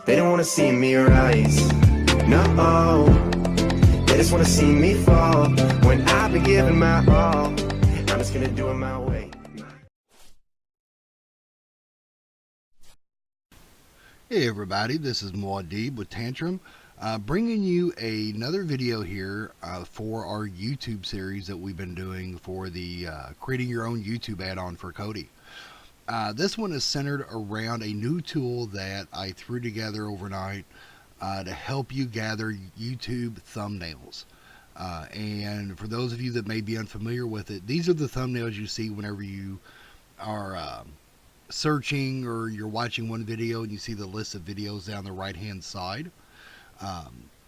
They don't wanna see me rise, no. They just wanna see me fall. When I've been giving my all, I'm just gonna do it my way. Hey everybody, this is Muad'Dib with Tantrum, bringing you another video here for our YouTube series that we've been doing for the creating your own YouTube add-on for Kodi. This one is centered around a new tool that I threw together overnight to help you gather YouTube thumbnails. And for those of you that may be unfamiliar with it, these are the thumbnails you see whenever you are searching or you're watching one video and you see the list of videos down the right hand side,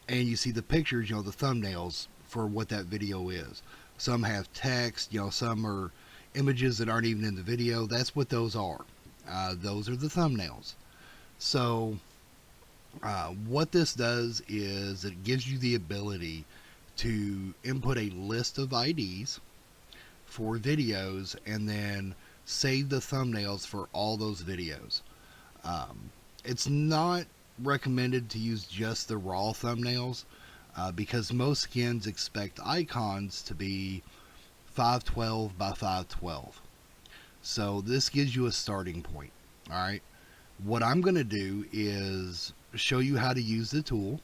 and you see the pictures, the thumbnails for what that video is. Some have text, some are images that aren't even in the video. That's what those are. Those are the thumbnails. So what this does is it gives you the ability to input a list of IDs for videos and then save the thumbnails for all those videos. It's not recommended to use just the raw thumbnails because most skins expect icons to be 512 by 512. So this gives you a starting point. Alright, what I'm going to do is show you how to use the tool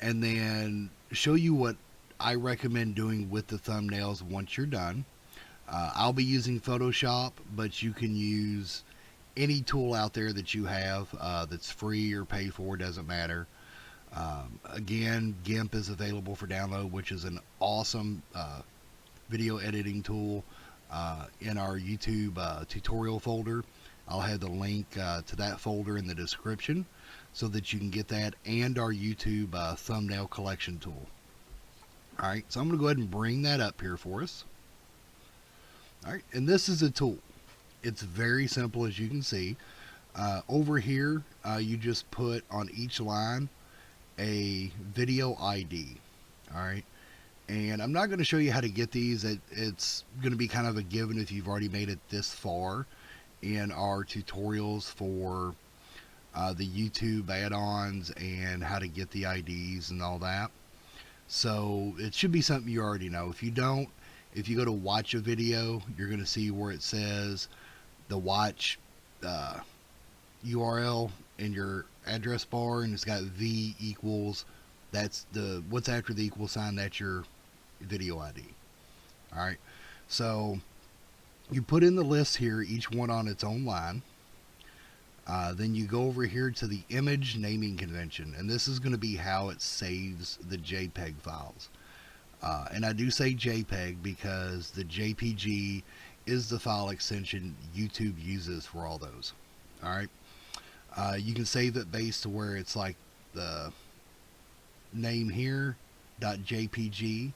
and then show you what I recommend doing with the thumbnails once you're done. I'll be using Photoshop, but you can use any tool out there that you have that's free or pay for, doesn't matter. Again, GIMP is available for download, which is an awesome video editing tool in our YouTube tutorial folder. I'll have the link to that folder in the description so that you can get that and our YouTube thumbnail collection tool. Alright, so I'm going to go ahead and bring that up here for us. Alright, and this is a tool. It's very simple, as you can see. Over here, you just put on each line a video ID. Alright, and I'm not going to show you how to get these. It's going to be kind of a given if you've already made it this far in our tutorials for the YouTube add-ons and how to get the IDs and all that. So it should be something you already know. If you don't, if you go to watch a video, you're going to see where it says the watch URL in your address bar, and it's got V equals, that's the what's after the equal sign, that's your video ID. Alright, so you put in the list here, each one on its own line. Then you go over here to the image naming convention, and this is going to be how it saves the JPEG files. And I do say JPEG because the JPG is the file extension YouTube uses for all those. Alright, you can save it based to where it's like the name here .jpg.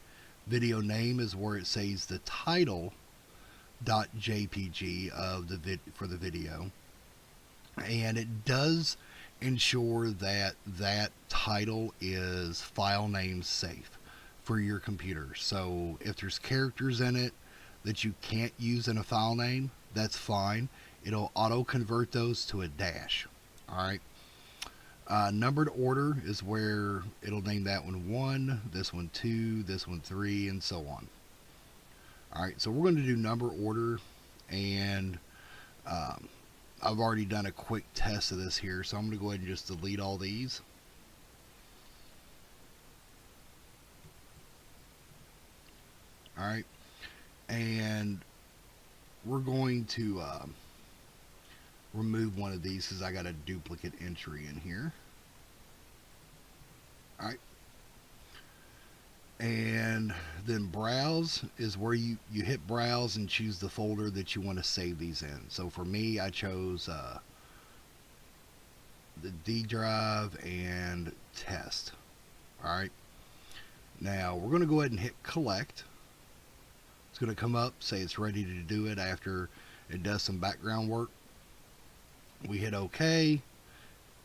Video name is where it saves the title .jpg of the for the video, and it does ensure that that title is file name safe for your computer. So if there's characters in it that you can't use in a file name, that's fine. It'll auto convert those to a dash. Alright, numbered order is where it'll name that one 1, this one 2, this one 3, and so on. Alright, so we're going to do number order, and I've already done a quick test of this here, so I'm going to go ahead and just delete all these. Alright, and we're going to remove one of these because I got a duplicate entry in here. Alright, and then browse is where you hit browse and choose the folder that you want to save these in. So for me, I chose the D drive and test. Alright, now we're going to go ahead and hit collect. It's going to come up, say it's ready to do it after it does some background work. We hit OK,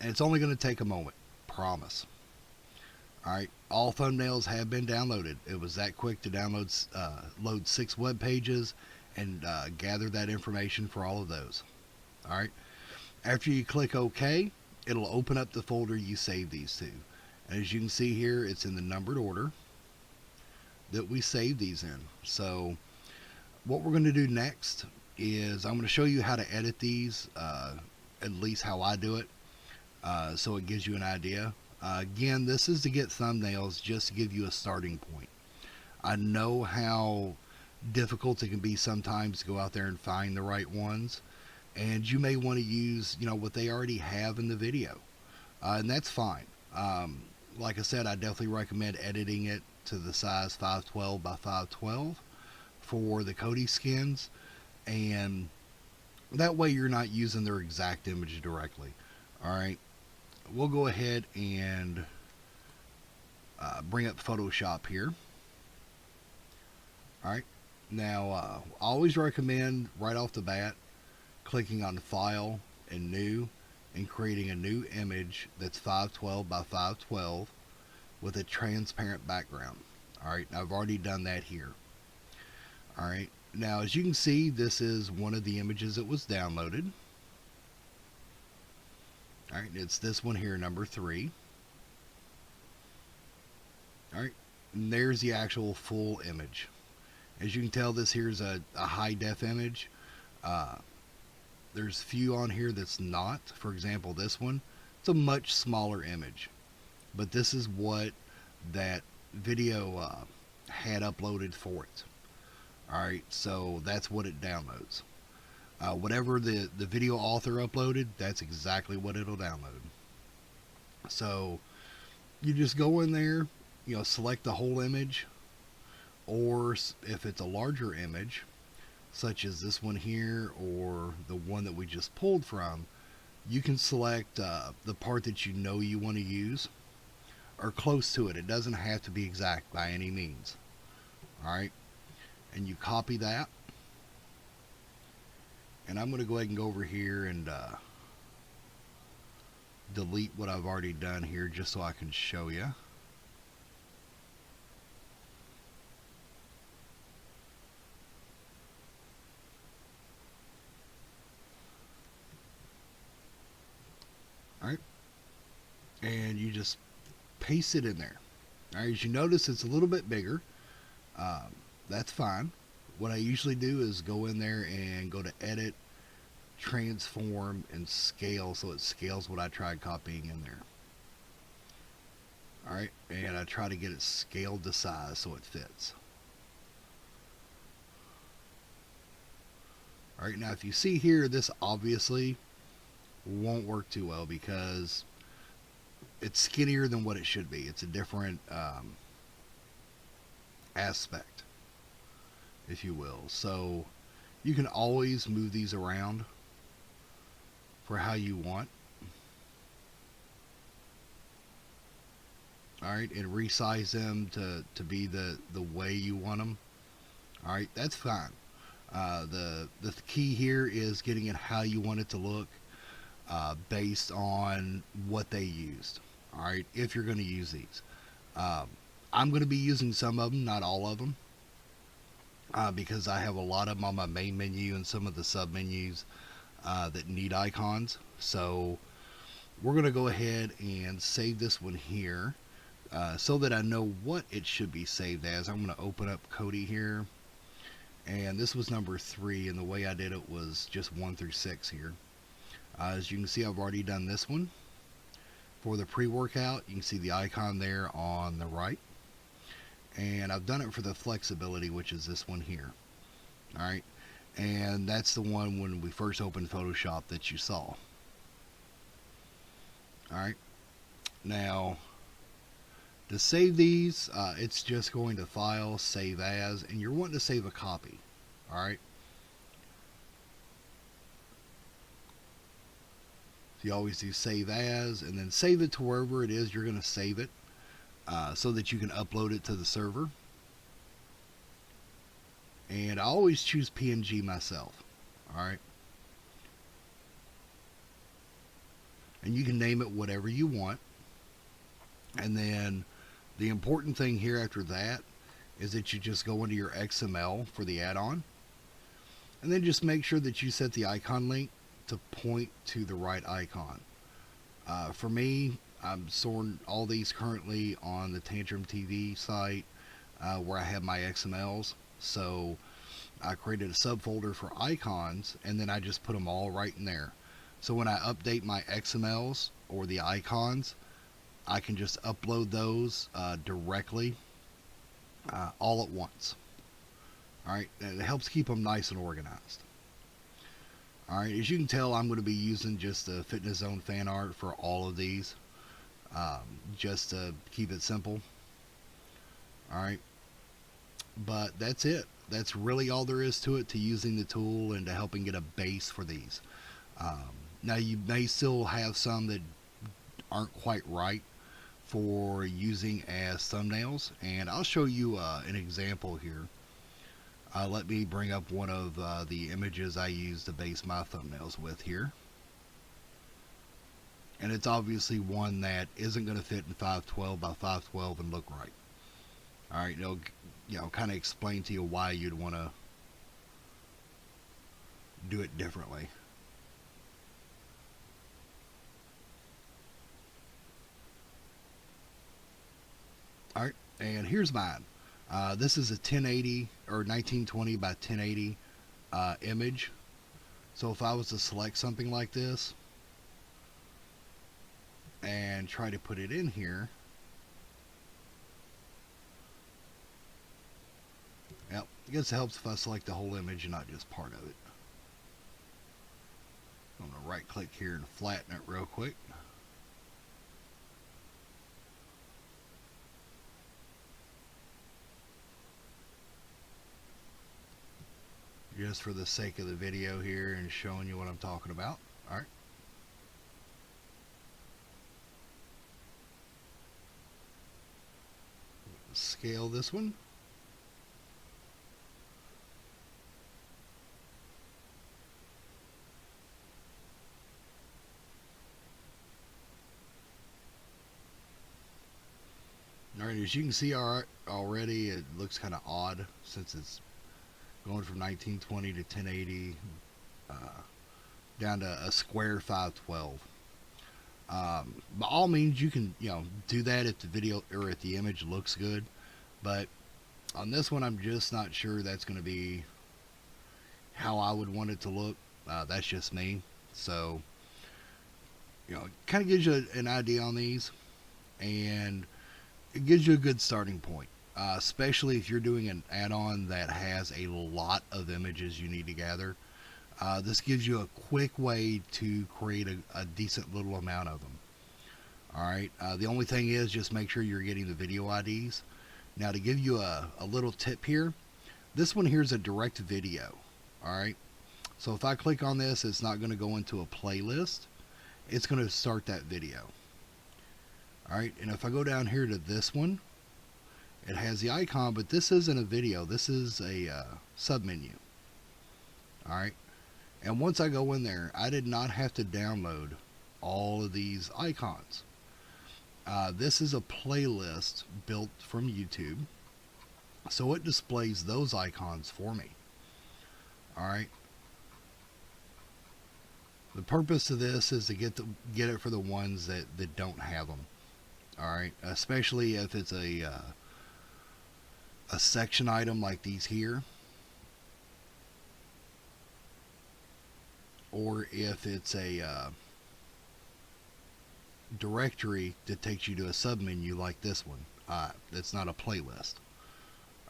and it's only going to take a moment, promise. Alright, all thumbnails have been downloaded. It was that quick to download, load 6 web pages and gather that information for all of those. Alright, after you click OK, it'll open up the folder you save these to. And as you can see here, it's in the numbered order that we save these in. So what we're going to do next is I'm going to show you how to edit these, at least how I do it, so it gives you an idea. Again, this is to get thumbnails, just to give you a starting point. I know how difficult it can be sometimes to go out there and find the right ones, and you may want to use, you know, what they already have in the video, and that's fine. Like I said, I definitely recommend editing it to the size 512 by 512 for the Cody skins, and that way you're not using their exact image directly. Alright, we'll go ahead and bring up Photoshop here. Alright, now I always recommend right off the bat clicking on File and New and creating a new image that's 512 by 512 with a transparent background. Alright, I've already done that here. Alright, now as you can see, this is one of the images that was downloaded. Alright, it's this one here, number 3. Alright, and there's the actual full image. As you can tell, this here's a high def image. There's few on here that's not. For example, this one, it's a much smaller image, but this is what that video had uploaded for it. Alright, so that's what it downloads. Whatever the video author uploaded, that's exactly what it'll download. So you just go in there, you know, select the whole image, or if it's a larger image such as this one here or the one that we just pulled from, you can select the part that you know you want to use, or close to it. It doesn't have to be exact by any means. Alright, and you copy that, and I'm going to go ahead and go over here and delete what I've already done here just so I can show you. Alright, and you just paste it in there. Alright, as you notice, it's a little bit bigger. That's fine. What I usually do is go in there and go to Edit, Transform, and Scale, so it scales what I tried copying in there. Alright, and I try to get it scaled to size so it fits. Alright, now if you see here, this obviously won't work too well because it's skinnier than what it should be. It's a different aspect, if you will. So you can always move these around for how you want. Alright, and resize them to be the way you want them. Alright, that's fine. The key here is getting it how you want it to look, based on what they used. Alright, if you're going to use these. I'm going to be using some of them, not all of them, because I have a lot of them on my main menu and some of the sub menus that need icons. So we're going to go ahead and save this one here, so that I know what it should be saved as. I'm going to open up Cody here, and this was number 3, and the way I did it was just 1 through 6 here. As you can see, I've already done this one. For the pre-workout, you can see the icon there on the right. And I've done it for the flexibility, which is this one here. Alright, and that's the one when we first opened Photoshop that you saw. Alright, now to save these, it's just going to File, Save As, and you're wanting to save a copy. Alright, so you always do Save As, and then save it to wherever it is you're going to save it, so that you can upload it to the server. And I always choose PNG myself. Alright, and you can name it whatever you want. And then the important thing here after that is that you just go into your XML for the add-on, and then just make sure that you set the icon link to point to the right icon. For me, I'm storing all these currently on the Tantrum TV site where I have my XMLs. So I created a subfolder for icons, and then I just put them all right in there. So when I update my XMLs or the icons, I can just upload those directly all at once. All right, and it helps keep them nice and organized. All right, as you can tell, I'm going to be using just the Fitness Zone fan art for all of these, just to keep it simple. All right, but that's it. That's really all there is to it, to using the tool and to helping get a base for these. Now you may still have some that aren't quite right for using as thumbnails, and I'll show you an example here. Let me bring up one of the images I use to base my thumbnails with here. And it's obviously one that isn't going to fit in 512 by 512 and look right. Alright, it'll kind of explain to you why you'd want to do it differently. Alright, and here's mine. This is a 1080 or 1920 by 1080 image. So if I was to select something like this and try to put it in here, yep, I guess it helps if I select the whole image and not just part of it. I'm going to right click here and flatten it real quick. Just for the sake of the video here and showing you what I'm talking about. Alright. Scale this one. Alright, as you can see already, it looks kind of odd since it's going from 1920 to 1080 down to a square 512. By all means, you can do that if the video or if the image looks good, but on this one, I'm just not sure that's going to be how I would want it to look. That's just me. So it kind of gives you an idea on these, and it gives you a good starting point. Especially if you're doing an add-on that has a lot of images you need to gather. This gives you a quick way to create a decent little amount of them. Alright, the only thing is just make sure you're getting the video IDs. Now to give you a little tip here, this one here is a direct video. Alright, so if I click on this, it's not going to go into a playlist. It's going to start that video. Alright, and if I go down here to this one, it has the icon, but this isn't a video. This is a submenu. Alright. And once I go in there, I did not have to download all of these icons. This is a playlist built from YouTube. So it displays those icons for me. Alright. The purpose of this is to get it for the ones that don't have them. Alright. Especially if it's a section item like these here, or if it's a directory that takes you to a submenu like this one. It's not a playlist.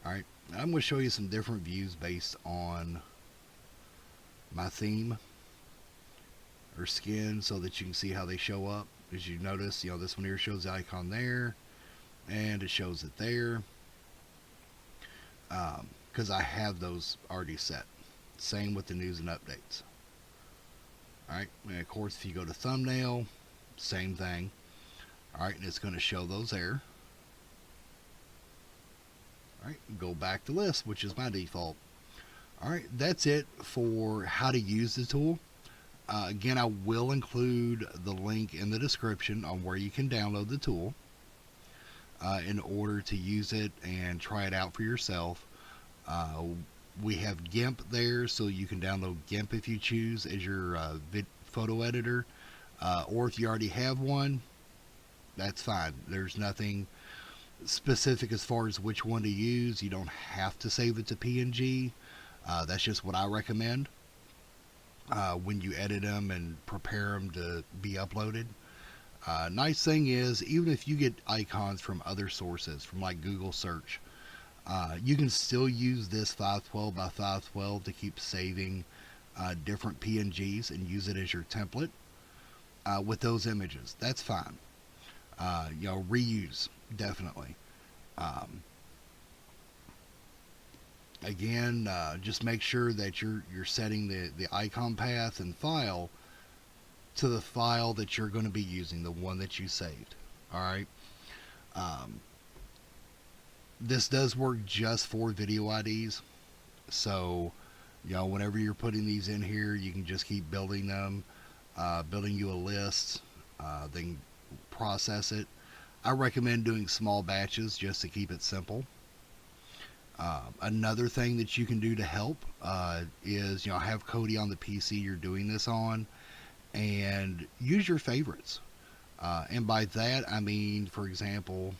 Alright, I'm going to show you some different views based on my theme or skin so that you can see how they show up. As you notice, this one here shows the icon there, and it shows it there. Because I have those already set. Same with the news and updates. Alright, and of course if you go to thumbnail, same thing. Alright, and it's going to show those there. Alright, go back to list, which is my default. Alright, that's it for how to use the tool. Again, I will include the link in the description on where you can download the tool. In order to use it and try it out for yourself. We have GIMP there, so you can download GIMP if you choose as your photo editor. or if you already have one, that's fine. There's nothing specific as far as which one to use. You don't have to save it to PNG. That's just what I recommend when you edit them and prepare them to be uploaded. Nice thing is, even if you get icons from other sources, from like Google search, you can still use this 512 by 512 to keep saving different PNGs and use it as your template with those images. That's fine. Reuse, definitely. Again, just make sure that you're setting the icon path and file to the file that you're going to be using, the one that you saved. Alright. This does work just for video IDs, so whenever you're putting these in here, you can just keep building them, building you a list, then process it. I recommend doing small batches just to keep it simple. Another thing that you can do to help is have Kodi on the PC you're doing this on, and use your favorites. And by that I mean, for example,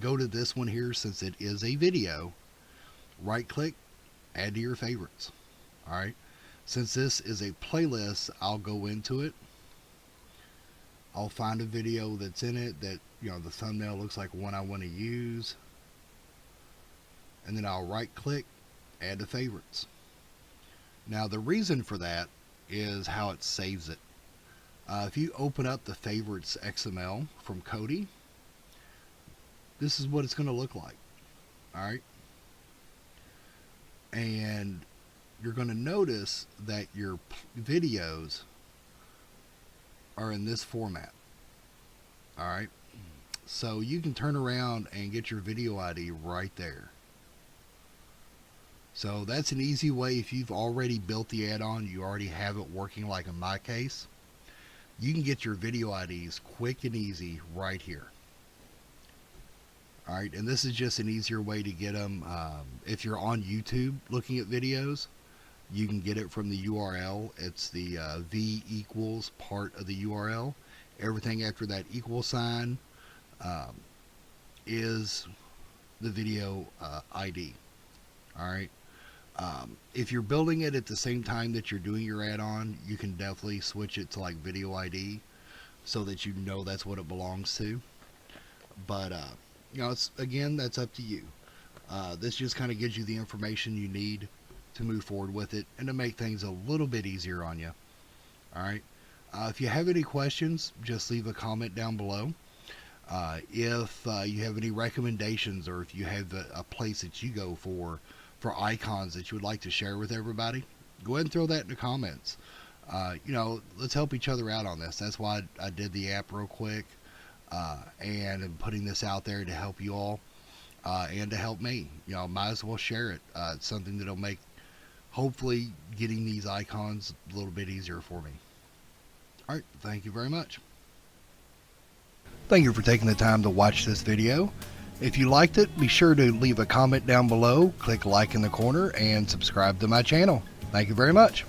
go to this one here, since it is a video, right click, add to your favorites. Alright, since this is a playlist, I'll go into it, I'll find a video that's in it that the thumbnail looks like one I want to use, and then I'll right click, add to favorites. Now the reason for that is how it saves it. If you open up the favorites XML from Kodi, this is what it's going to look like. Alright, and you're going to notice that your videos are in this format. Alright, so you can turn around and get your video ID right there. So that's an easy way. If you've already built the add-on, you already have it working, like in my case, you can get your video IDs quick and easy right here. Alright, and this is just an easier way to get them. If you're on YouTube looking at videos, you can get it from the URL. It's the V equals part of the URL. Everything after that equal sign is the video ID. Alright, if you're building it at the same time that you're doing your add-on, you can definitely switch it to like video ID so that that's what it belongs to. But it's, again, that's up to you. This just kind of gives you the information you need to move forward with it and to make things a little bit easier on you. Alright, if you have any questions, just leave a comment down below. If you have any recommendations, or if you have a place that you go for icons that you would like to share with everybody, go ahead and throw that in the comments. Let's help each other out on this. That's why I did the app real quick, and I'm putting this out there to help you all, and to help me. Might as well share it. It's something that'll make, hopefully, getting these icons a little bit easier for me. Alright, thank you very much. Thank you for taking the time to watch this video. If you liked it, be sure to leave a comment down below, click like in the corner, and subscribe to my channel. Thank you very much.